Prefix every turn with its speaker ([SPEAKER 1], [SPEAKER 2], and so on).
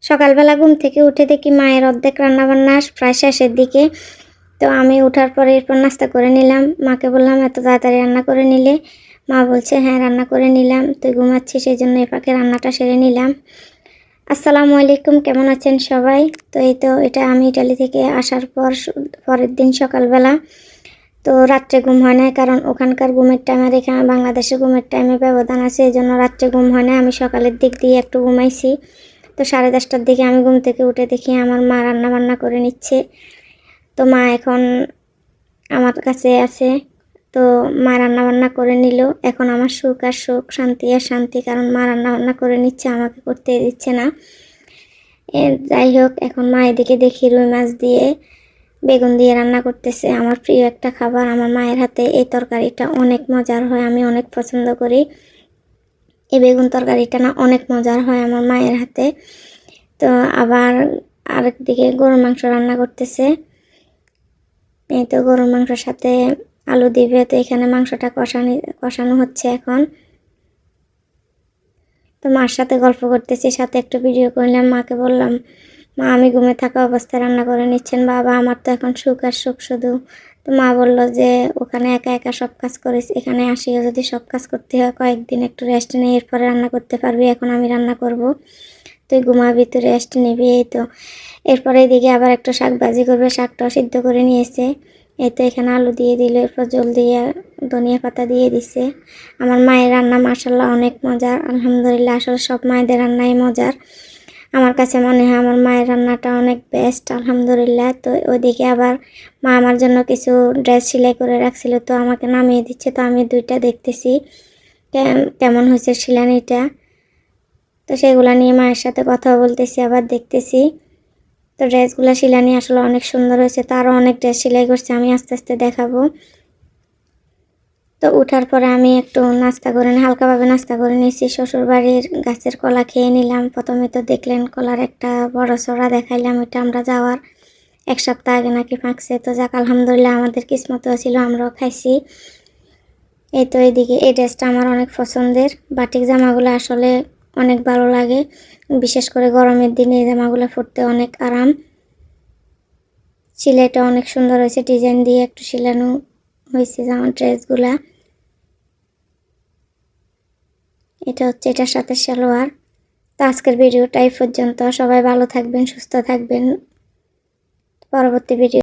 [SPEAKER 1] সকালবেলা ঘুম থেকে উঠে দেখি মায়ের অর্ধেক রান্নাবান্না প্রায় শেষের দিকে। তো আমি ওঠার পরে এরপর নাস্তা করে নিলাম। মাকে বললাম, এত তাড়াতাড়ি রান্না করে নিলে? মা বলছে, হ্যাঁ রান্না করে নিলাম, তুই ঘুমাচ্ছিস সেই জন্য এ ফাঁকে রান্নাটা সেরে নিলাম। আসসালামু আলাইকুম, কেমন আছেন সবাই? তো এই তো এটা আমি ইটালি থেকে আসার পরের দিন সকালবেলা। তো রাত্রে ঘুম হয় না, কারণ ওখানকার ঘুমের টাইম আর এখানে বাংলাদেশের ঘুমের টাইমে ব্যবধান আছে, এই জন্য রাত্রে ঘুম হয় না। আমি সকালের দিক দিয়ে একটু ঘুমাইছি। তো 10:30টার দিকে আমি ঘুম থেকে উঠে দেখি আমার মা রান্না বান্না করে নিচ্ছে। তো মা এখন আমার কাছে আছে। তো মা রান্না বান্না করে নিল। এখন আমার সুখ আর সুখ, শান্তি আর শান্তি, কারণ মা রান্না বান্না করে নিচ্ছে, আমাকে করতে দিচ্ছে না। যাই হোক, এখন মা এদিকে দেখি রুই মাছ দিয়ে বেগুন দিয়ে রান্না করতেছে, আমার প্রিয় একটা খাবার। আমার মায়ের হাতে এই তরকারিটা অনেক মজার হয়, আমি অনেক পছন্দ করি। এই বেগুন তরকারিটা না অনেক মজার হয় আমার মায়ের হাতে। তো আবার আরেকদিকে গরুর মাংস রান্না করতেছে। এই তো গরুর মাংসের সাথে আলু দিবে। তো এখানে মাংসটা কষানো হচ্ছে এখন। তো মার সাথে গল্প করতেছি, সাথে একটু ভিডিও করলাম। মাকে বললাম, মা আমি ঘুমে থাকা অবস্থায় রান্না করে নিচ্ছেন বাবা, আমার তো এখন সুখ আর সুখ শুধু। তো মা বলল যে ওখানে একা একা সব কাজ করিস, এখানে আসিও যদি সব কাজ করতে হয় কয়েকদিন একটু রেস্ট নেই, এরপরে রান্না করতে পারবি, এখন আমি রান্না করব, তুই ঘুমাবি, তুই রেস্ট নিবি। এই তো এরপরে এদিকে আবার একটু শাক ভাজি করবে, শাকটাও সিদ্ধ করে নিয়েছে। এই তো এখানে আলু দিয়ে দিল, এরপর জল দিয়ে ধনিয়া পাতা দিয়ে দিছে। আমার মায়ের রান্না মাশাআল্লাহ অনেক মজার, আলহামদুলিল্লাহ। আসলে সব মায়েদের রান্নাই মজার, আমার কাছে মনে হয় আমার মায়ের রান্নাটা অনেক বেস্ট, আলহামদুলিল্লাহ। তো ওইদিকে আবার মা আমার জন্য কিছু ড্রেস সেলাই করে রাখছিল, তো আমাকে নামিয়ে দিচ্ছে। তো আমি দুইটা দেখতেছি কেমন হয়েছে সেলাইটা। তো সেগুলো নিয়ে মায়ের সাথে কথা বলতেছি, আবার দেখতেছি। তো ড্রেসগুলো সেলাই আসলে অনেক সুন্দর হয়েছে, তো আরও অনেক ড্রেস সেলাই করছে, আমি আস্তে আস্তে দেখাবো। তো উঠার পরে আমি একটু নাস্তা করে হালকাভাবে নাস্তা করে নিয়েছি। শ্বশুরবাড়ির গাছের কলা খেয়ে নিলাম। প্রথমে তো দেখলেন কলার একটা বড় ছড়া দেখাইলাম, এটা আমরা যাওয়ার 1 সপ্তাহ আগে নাকি পাকছে। তো যাক, আলহামদুলিল্লাহ আমাদের কিসমতও ছিল, আমরাও খাইছি। এই তো এইদিকে এই ড্রেসটা আমার অনেক পছন্দের। বাটিক জামাগুলো আসলে অনেক ভালো লাগে, বিশেষ করে গরমের দিনে এই জামাগুলো পরতে অনেক আরাম। সেলাইটা অনেক সুন্দর হয়েছে, ডিজাইন দিয়ে একটু সেলানো হয়েছে জামার ড্রেসগুলা। এটা হচ্ছে এটার সাথে সালোয়ার। তো আজকের ভিডিওটা এই পর্যন্ত। সবাই ভালো থাকবেন, সুস্থ থাকবেন। পরবর্তী ভিডিও